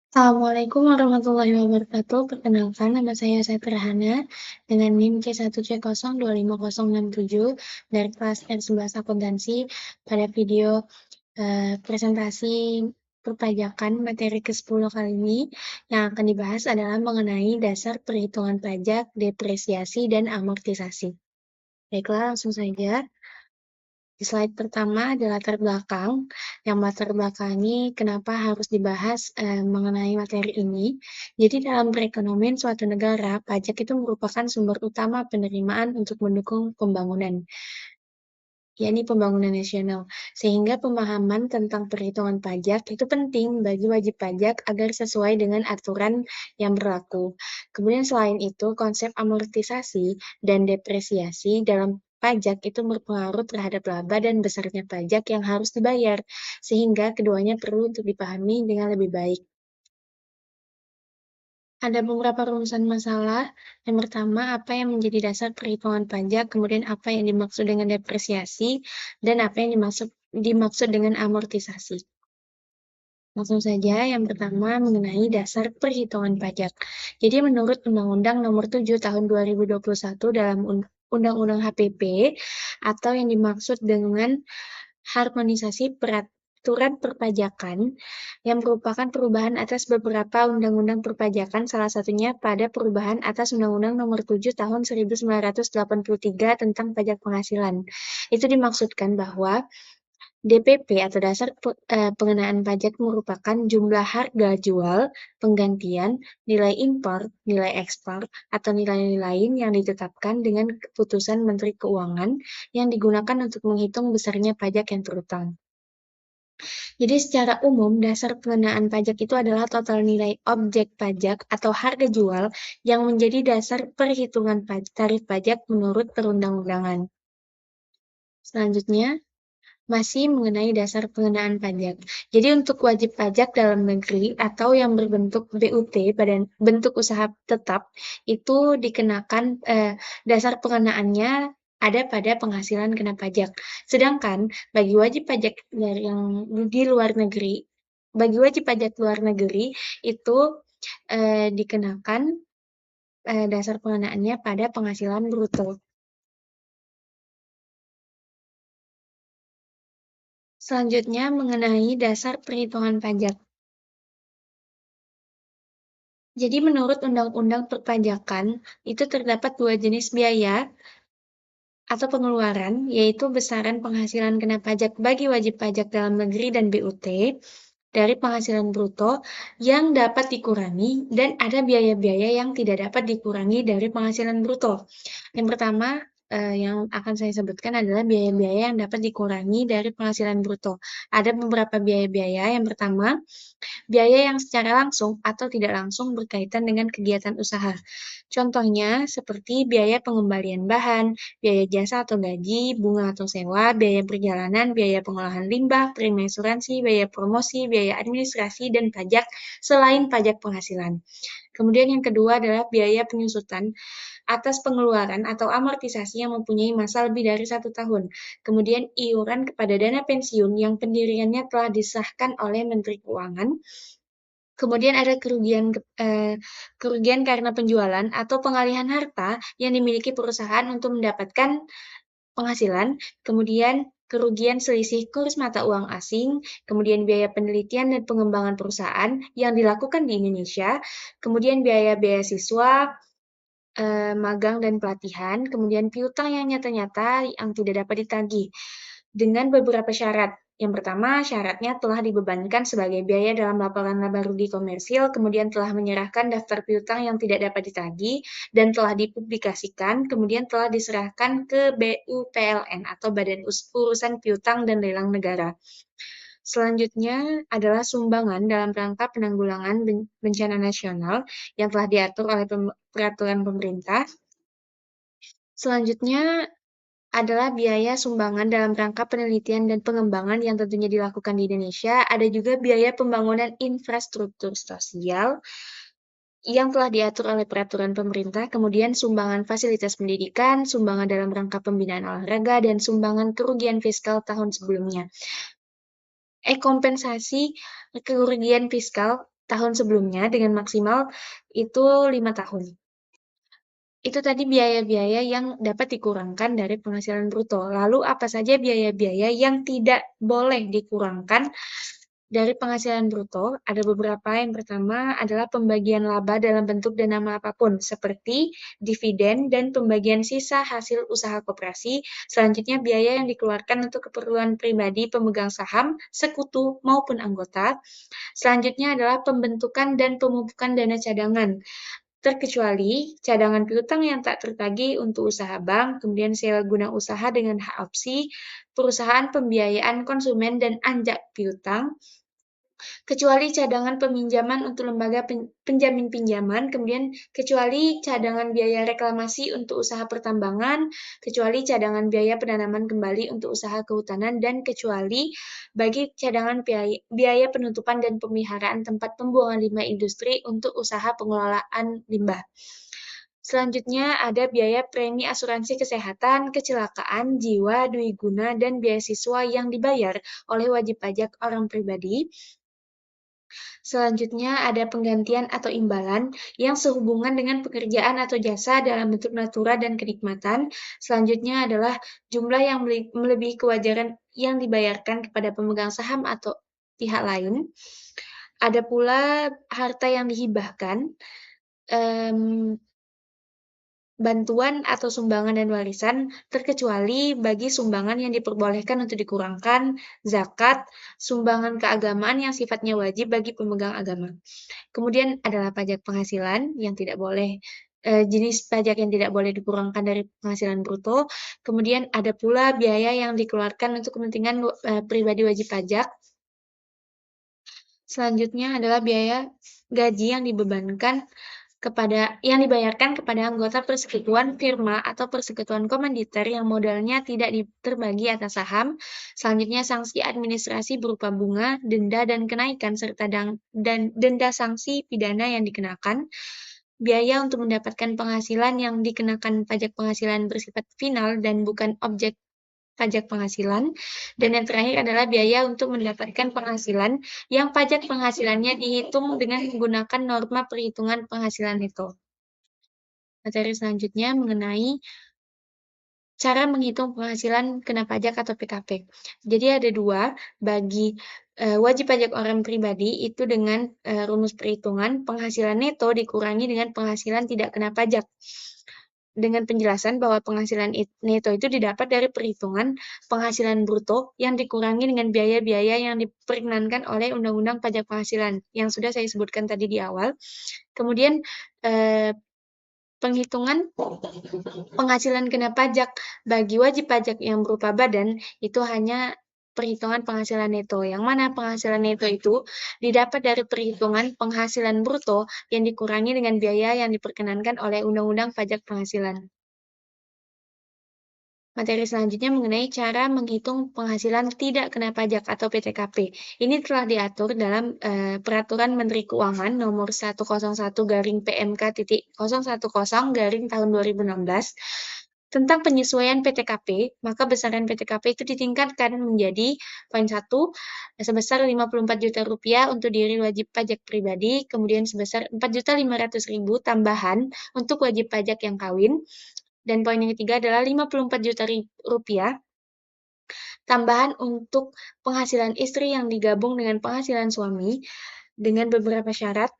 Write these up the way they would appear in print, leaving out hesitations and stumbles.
Assalamualaikum warahmatullahi wabarakatuh. Perkenalkan, nama saya Satria Hana dengan NIM C1C025067 dari kelas R11 Akuntansi. Pada video presentasi perpajakan materi ke-10 kali ini, yang akan dibahas adalah mengenai dasar perhitungan pajak, depresiasi, dan amortisasi. Baiklah, langsung saja. Di slide pertama ada latar belakang. Yang latar belakang ini kenapa harus dibahas mengenai materi ini. Jadi dalam perekonomian suatu negara, pajak itu merupakan sumber utama penerimaan untuk mendukung pembangunan, yakni pembangunan nasional. Sehingga pemahaman tentang perhitungan pajak itu penting bagi wajib pajak agar sesuai dengan aturan yang berlaku. Kemudian selain itu, konsep amortisasi dan depresiasi dalam pajak itu berpengaruh terhadap laba dan besarnya pajak yang harus dibayar, sehingga keduanya perlu untuk dipahami dengan lebih baik. Ada beberapa rumusan masalah. Yang pertama, apa yang menjadi dasar perhitungan pajak, kemudian apa yang dimaksud dengan depresiasi, dan apa yang dimaksud dengan amortisasi. Langsung saja, yang pertama mengenai dasar perhitungan pajak. Jadi menurut Undang-Undang Nomor 7 Tahun 2021 dalam Undang-Undang HPP, atau yang dimaksud dengan harmonisasi peraturan perpajakan, yang merupakan perubahan atas beberapa undang-undang perpajakan, salah satunya pada perubahan atas Undang-Undang Nomor 7 Tahun 1983 tentang pajak penghasilan. Itu dimaksudkan bahwa DPP atau dasar pengenaan pajak merupakan jumlah harga jual, penggantian, nilai impor, nilai ekspor, atau nilai-nilai lain yang ditetapkan dengan keputusan Menteri Keuangan yang digunakan untuk menghitung besarnya pajak yang terutang. Jadi secara umum, dasar pengenaan pajak itu adalah total nilai objek pajak atau harga jual yang menjadi dasar perhitungan tarif pajak menurut perundang-undangan. Selanjutnya, masih mengenai dasar pengenaan pajak. Jadi untuk wajib pajak dalam negeri atau yang berbentuk BUT pada bentuk usaha tetap itu dikenakan dasar pengenaannya ada pada penghasilan kena pajak. Sedangkan bagi wajib pajak dari yang di luar negeri, bagi wajib pajak luar negeri itu dikenakan dasar pengenaannya pada penghasilan bruto. Selanjutnya mengenai dasar perhitungan pajak. Jadi menurut Undang-Undang Perpajakan, itu terdapat dua jenis biaya atau pengeluaran, yaitu besaran penghasilan kena pajak bagi wajib pajak dalam negeri dan BUT dari penghasilan bruto yang dapat dikurangi, dan ada biaya-biaya yang tidak dapat dikurangi dari penghasilan bruto. Yang pertama, yang akan saya sebutkan adalah biaya-biaya yang dapat dikurangi dari penghasilan bruto. Ada beberapa biaya-biaya. Yang pertama, biaya yang secara langsung atau tidak langsung berkaitan dengan kegiatan usaha. Contohnya seperti biaya pengembalian bahan, biaya jasa atau gaji, bunga atau sewa, biaya perjalanan, biaya pengolahan limbah, premi asuransi, biaya promosi, biaya administrasi, dan pajak selain pajak penghasilan. Kemudian yang kedua adalah biaya penyusutan atas pengeluaran atau amortisasi yang mempunyai masa lebih dari 1 tahun. Kemudian iuran kepada dana pensiun yang pendiriannya telah disahkan oleh Menteri Keuangan. Kemudian ada kerugian karena penjualan atau pengalihan harta yang dimiliki perusahaan untuk mendapatkan penghasilan, kemudian kerugian selisih kurs mata uang asing, kemudian biaya penelitian dan pengembangan perusahaan yang dilakukan di Indonesia, kemudian biaya beasiswa, magang dan pelatihan, kemudian piutang yang nyata-nyata yang tidak dapat ditagih dengan beberapa syarat. Yang pertama, syaratnya telah dibebankan sebagai biaya dalam laporan laba rugi komersil, kemudian telah menyerahkan daftar piutang yang tidak dapat ditagih, dan telah dipublikasikan, kemudian telah diserahkan ke BUPLN atau Badan Urusan Piutang dan Lelang Negara. Selanjutnya adalah sumbangan dalam rangka penanggulangan bencana nasional yang telah diatur oleh peraturan pemerintah. Selanjutnya adalah biaya sumbangan dalam rangka penelitian dan pengembangan yang tentunya dilakukan di Indonesia. Ada juga biaya pembangunan infrastruktur sosial yang telah diatur oleh peraturan pemerintah, kemudian sumbangan fasilitas pendidikan, sumbangan dalam rangka pembinaan olahraga, dan sumbangan kerugian fiskal tahun sebelumnya. Kompensasi kerugian fiskal tahun sebelumnya dengan maksimal itu 5 tahun. Itu tadi biaya-biaya yang dapat dikurangkan dari penghasilan bruto. Lalu apa saja biaya-biaya yang tidak boleh dikurangkan dari penghasilan bruto? Ada beberapa. Yang pertama adalah pembagian laba dalam bentuk dan nama apapun, seperti dividen dan pembagian sisa hasil usaha koperasi. Selanjutnya biaya yang dikeluarkan untuk keperluan pribadi pemegang saham, sekutu maupun anggota. Selanjutnya adalah pembentukan dan pemupukan dana cadangan, terkecuali cadangan piutang yang tak tertagih untuk usaha bank, kemudian sewa guna usaha dengan hak opsi, perusahaan pembiayaan konsumen dan anjak piutang, kecuali cadangan peminjaman untuk lembaga penjamin pinjaman, kemudian kecuali cadangan biaya reklamasi untuk usaha pertambangan, kecuali cadangan biaya penanaman kembali untuk usaha kehutanan, dan kecuali bagi cadangan biaya penutupan dan pemeliharaan tempat pembuangan limbah industri untuk usaha pengelolaan limbah. Selanjutnya ada biaya premi asuransi kesehatan, kecelakaan, jiwa, dwiguna, dan beasiswa yang dibayar oleh wajib pajak orang pribadi. Selanjutnya ada penggantian atau imbalan yang sehubungan dengan pekerjaan atau jasa dalam bentuk natura dan kenikmatan. Selanjutnya adalah jumlah yang melebihi kewajaran yang dibayarkan kepada pemegang saham atau pihak lain. Ada pula harta yang dihibahkan, bantuan atau sumbangan dan warisan, terkecuali bagi sumbangan yang diperbolehkan untuk dikurangkan, zakat, sumbangan keagamaan yang sifatnya wajib bagi pemegang agama. Kemudian adalah pajak penghasilan yang tidak boleh, jenis pajak yang tidak boleh dikurangkan dari penghasilan bruto. Kemudian ada pula biaya yang dikeluarkan untuk kepentingan pribadi wajib pajak. Selanjutnya adalah biaya gaji yang dibayarkan kepada anggota persekutuan firma atau persekutuan komanditer yang modalnya tidak terbagi atas saham. Selanjutnya sanksi administrasi berupa bunga, denda, dan kenaikan serta denda sanksi pidana yang dikenakan. Biaya untuk mendapatkan penghasilan yang dikenakan pajak penghasilan bersifat final dan bukan objek pajak penghasilan. Dan yang terakhir adalah biaya untuk mendapatkan penghasilan yang pajak penghasilannya dihitung dengan menggunakan norma perhitungan penghasilan neto. Materi selanjutnya mengenai cara menghitung penghasilan kena pajak atau PKP. Jadi ada dua, bagi wajib pajak orang pribadi itu dengan rumus perhitungan penghasilan neto dikurangi dengan penghasilan tidak kena pajak. Dengan penjelasan bahwa penghasilan neto itu didapat dari perhitungan penghasilan bruto yang dikurangi dengan biaya-biaya yang diperkenankan oleh Undang-Undang Pajak Penghasilan yang sudah saya sebutkan tadi di awal. Kemudian penghitungan penghasilan kena pajak bagi wajib pajak yang berupa badan itu hanya perhitungan penghasilan neto, yang mana penghasilan neto itu didapat dari perhitungan penghasilan bruto yang dikurangi dengan biaya yang diperkenankan oleh Undang-Undang Pajak Penghasilan. Materi selanjutnya mengenai cara menghitung penghasilan tidak kena pajak atau PTKP. Ini telah diatur dalam Peraturan Menteri Keuangan Nomor 101/PMK.010 tahun 2016 tentang penyesuaian PTKP. Maka besaran PTKP itu ditingkatkan menjadi poin 1 sebesar Rp54 juta untuk diri wajib pajak pribadi, kemudian sebesar Rp4.500.000 tambahan untuk wajib pajak yang kawin. Dan poin yang ketiga adalah Rp54 juta tambahan untuk penghasilan istri yang digabung dengan penghasilan suami dengan beberapa syarat.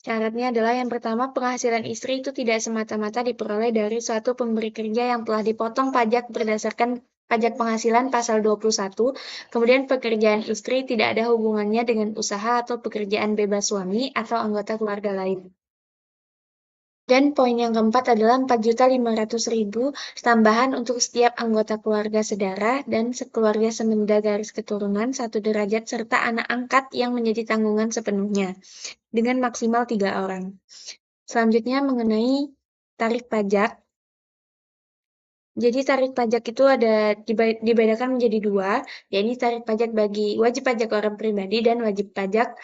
Syaratnya adalah yang pertama, penghasilan istri itu tidak semata-mata diperoleh dari suatu pemberi kerja yang telah dipotong pajak berdasarkan pajak penghasilan pasal 21. Kemudian pekerjaan istri tidak ada hubungannya dengan usaha atau pekerjaan bebas suami atau anggota keluarga lain. Dan poin yang keempat adalah Rp4.500.000 tambahan untuk setiap anggota keluarga sedara dan sekeluarga semenda garis keturunan 1 derajat serta anak angkat yang menjadi tanggungan sepenuhnya dengan maksimal 3 orang. Selanjutnya mengenai tarif pajak. Jadi tarif pajak itu ada dibedakan menjadi dua, yaitu tarif pajak bagi wajib pajak orang pribadi dan wajib pajak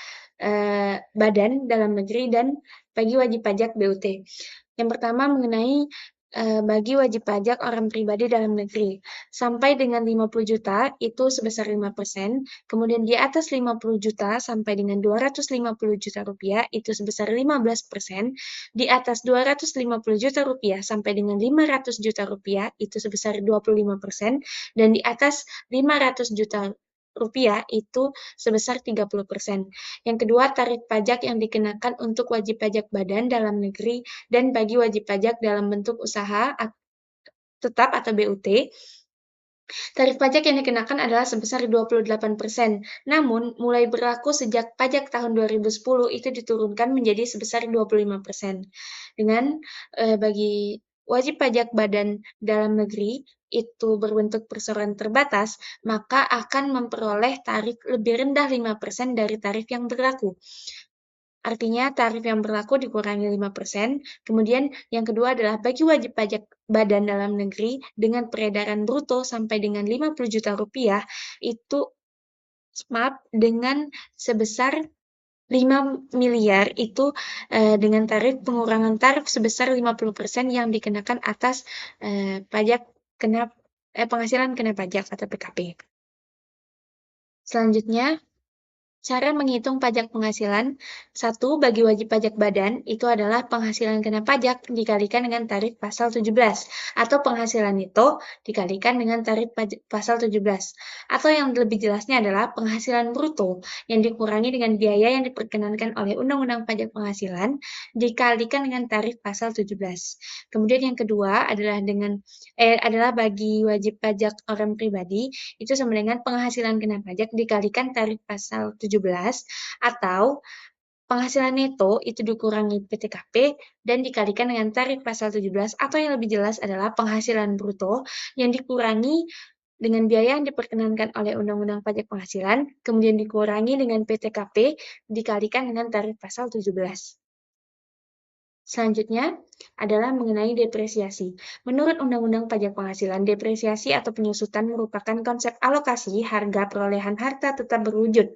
badan dalam negeri dan bagi wajib pajak BUT. Yang pertama mengenai bagi wajib pajak orang pribadi dalam negeri. Sampai dengan 50 juta itu sebesar 5%, kemudian di atas 50 juta sampai dengan 250 juta rupiah itu sebesar 15%, di atas 250 juta rupiah sampai dengan 500 juta rupiah itu sebesar 25%, dan di atas 500 juta rupiah itu sebesar 30%. Yang kedua, tarif pajak yang dikenakan untuk wajib pajak badan dalam negeri dan bagi wajib pajak dalam bentuk usaha tetap atau BUT, tarif pajak yang dikenakan adalah sebesar 28%. Namun, mulai berlaku sejak pajak tahun 2010 itu diturunkan menjadi sebesar 25%. Dengan bagi wajib pajak badan dalam negeri itu berbentuk perseroan terbatas, maka akan memperoleh tarif lebih rendah 5% dari tarif yang berlaku. Artinya tarif yang berlaku dikurangi 5%. Kemudian yang kedua adalah bagi wajib pajak badan dalam negeri dengan peredaran bruto sampai dengan 50 juta rupiah itu maaf dengan sebesar 5 miliar itu dengan tarif pengurangan tarif sebesar 50% yang dikenakan atas pajak penghasilan kena pajak atau PKP. Selanjutnya, cara menghitung pajak penghasilan, satu bagi wajib pajak badan itu adalah penghasilan kena pajak dikalikan dengan tarif pasal 17, atau penghasilan neto dikalikan dengan tarif pasal 17. Atau yang lebih jelasnya adalah penghasilan bruto yang dikurangi dengan biaya yang diperkenankan oleh Undang-Undang Pajak Penghasilan dikalikan dengan tarif pasal 17. Kemudian yang kedua adalah bagi wajib pajak orang pribadi itu sama dengan penghasilan kena pajak dikalikan tarif pasal 17 atau penghasilan neto itu dikurangi PTKP dan dikalikan dengan tarif pasal 17 atau yang lebih jelas adalah penghasilan bruto yang dikurangi dengan biaya yang diperkenankan oleh Undang-Undang Pajak Penghasilan, kemudian dikurangi dengan PTKP dikalikan dengan tarif pasal 17. Selanjutnya adalah mengenai depresiasi. Menurut Undang-Undang Pajak Penghasilan, depresiasi atau penyusutan merupakan konsep alokasi harga perolehan harta tetap berwujud.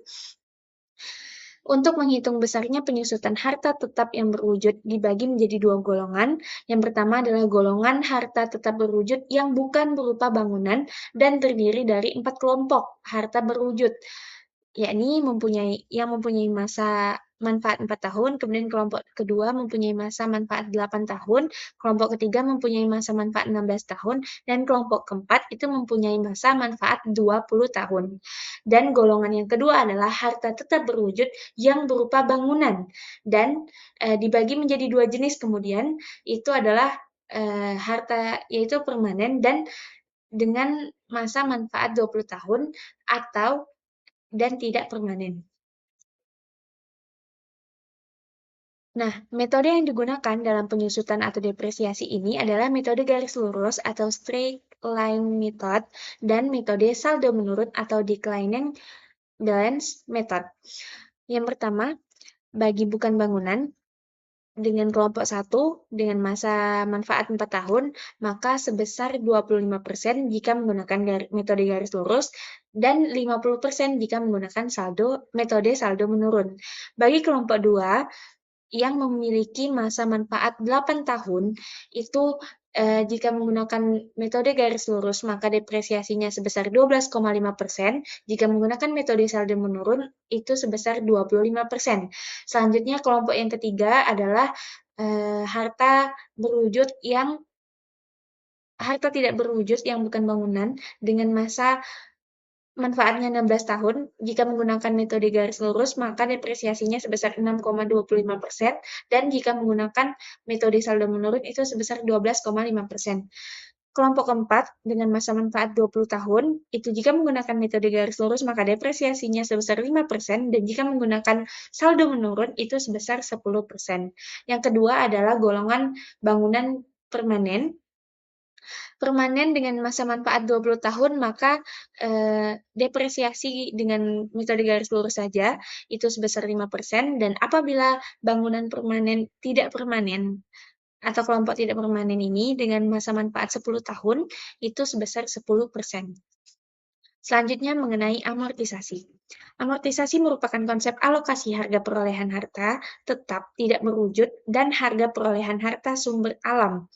Untuk menghitung besarnya penyusutan harta tetap yang berwujud dibagi menjadi dua golongan. Yang pertama adalah golongan harta tetap berwujud yang bukan berupa bangunan dan terdiri dari 4 kelompok harta berwujud, yakni mempunyai masa manfaat 4 tahun, kemudian kelompok kedua mempunyai masa manfaat 8 tahun, kelompok ketiga mempunyai masa manfaat 16 tahun, dan kelompok keempat itu mempunyai masa manfaat 20 tahun. Dan golongan yang kedua adalah harta tetap berwujud yang berupa bangunan, dan dibagi menjadi dua jenis kemudian, itu adalah harta yaitu permanen dan dengan masa manfaat 20 tahun atau dan tidak permanen. Nah, metode yang digunakan dalam penyusutan atau depresiasi ini adalah metode garis lurus atau straight line method dan metode saldo menurun atau declining balance method. Yang pertama, bagi bukan bangunan, dengan kelompok 1 dengan masa manfaat 4 tahun, maka sebesar 25% jika menggunakan metode garis lurus dan 50% jika menggunakan metode saldo menurun. Bagi kelompok 2 yang memiliki masa manfaat 8 tahun, itu jika menggunakan metode garis lurus, maka depresiasinya sebesar 12,5%. Jika menggunakan metode saldo menurun, itu sebesar 25%. Selanjutnya, kelompok yang ketiga adalah harta tidak berwujud yang bukan bangunan dengan masa manfaatnya 16 tahun. Jika menggunakan metode garis lurus, maka depresiasinya sebesar 6,25%, dan jika menggunakan metode saldo menurun itu sebesar 12,5%. Kelompok keempat dengan masa manfaat 20 tahun, itu jika menggunakan metode garis lurus, maka depresiasinya sebesar 5%, dan jika menggunakan saldo menurun, itu sebesar 10%. Yang kedua adalah golongan bangunan permanen. Permanen dengan masa manfaat 20 tahun, maka depresiasi dengan metode garis lurus saja itu sebesar 5%, dan apabila bangunan permanen tidak permanen atau kelompok tidak permanen ini dengan masa manfaat 10 tahun itu sebesar 10%. Selanjutnya mengenai amortisasi. Amortisasi merupakan konsep alokasi harga perolehan harta tetap tidak berwujud dan harga perolehan harta sumber alam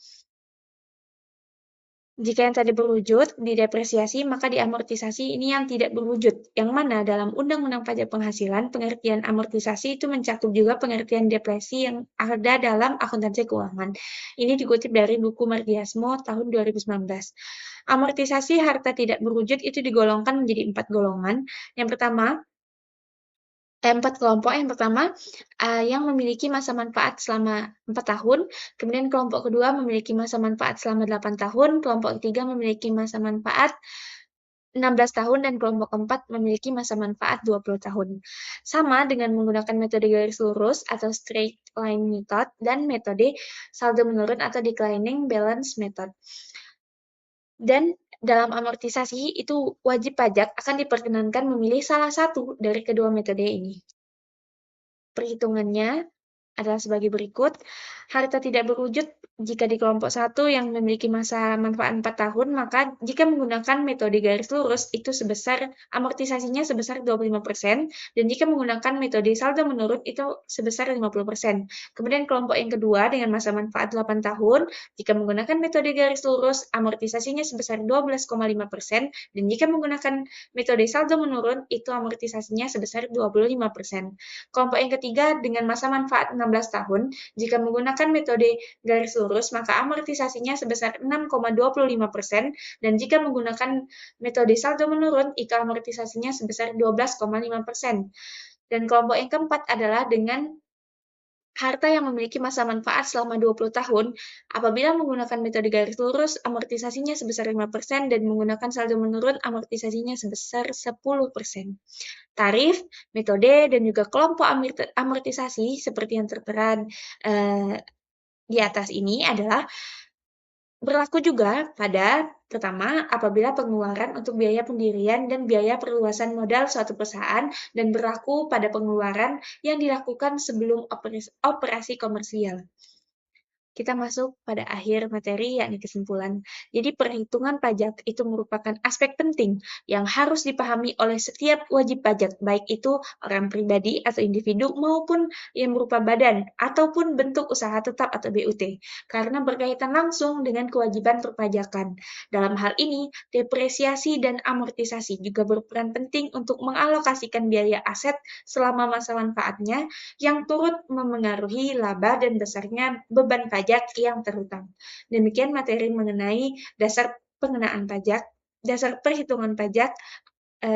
Jika yang tadi berwujud, didepresiasi, maka diamortisasi ini yang tidak berwujud. Yang mana dalam Undang-Undang Pajak Penghasilan, pengertian amortisasi itu mencakup juga pengertian depresi yang ada dalam akuntansi keuangan. Ini dikutip dari buku Mardiasmo tahun 2019. Amortisasi harta tidak berwujud itu digolongkan menjadi 4 golongan. Yang pertama, 4 kelompok. Yang pertama, yang memiliki masa manfaat selama 4 tahun, kemudian kelompok kedua memiliki masa manfaat selama 8 tahun, kelompok ketiga memiliki masa manfaat 16 tahun, dan kelompok keempat memiliki masa manfaat 20 tahun. Sama dengan menggunakan metode garis lurus atau straight line method dan metode saldo menurun atau declining balance method. Dan dalam amortisasi itu wajib pajak akan diperkenankan memilih salah satu dari kedua metode ini. Perhitungannya adalah sebagai berikut. Harta tidak berwujud jika di kelompok 1 yang memiliki masa manfaat 4 tahun, maka jika menggunakan metode garis lurus itu amortisasinya sebesar 25%, dan jika menggunakan metode saldo menurun itu sebesar 50%. Kemudian kelompok yang kedua dengan masa manfaat 8 tahun, jika menggunakan metode garis lurus amortisasinya sebesar 12,5%, dan jika menggunakan metode saldo menurun itu amortisasinya sebesar 25%. Kelompok yang ketiga dengan masa manfaat 16 tahun, jika menggunakan metode garis lurus, maka amortisasinya sebesar 6,25%, dan jika menggunakan metode saldo menurun, itu amortisasinya sebesar 12,5%. Dan kelompok yang keempat adalah dengan harta yang memiliki masa manfaat selama 20 tahun, apabila menggunakan metode garis lurus, amortisasinya sebesar 5%, dan menggunakan saldo menurun, amortisasinya sebesar 10%. Tarif, metode, dan juga kelompok amortisasi seperti yang tertera di atas ini adalah berlaku juga pada pertama, apabila pengeluaran untuk biaya pendirian dan biaya perluasan modal suatu perusahaan, dan berlaku pada pengeluaran yang dilakukan sebelum operasi komersial. Kita masuk pada akhir materi, yakni kesimpulan. Jadi perhitungan pajak itu merupakan aspek penting yang harus dipahami oleh setiap wajib pajak, baik itu orang pribadi atau individu maupun yang berupa badan ataupun bentuk usaha tetap atau BUT, karena berkaitan langsung dengan kewajiban perpajakan. Dalam hal ini, depresiasi dan amortisasi juga berperan penting untuk mengalokasikan biaya aset selama masa manfaatnya yang turut memengaruhi laba dan besarnya beban pajak yang terhutang. Demikian materi mengenai dasar pengenaan pajak, dasar perhitungan pajak,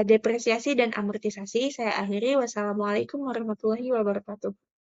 depresiasi dan amortisasi. Saya akhiri. Wassalamualaikum warahmatullahi wabarakatuh.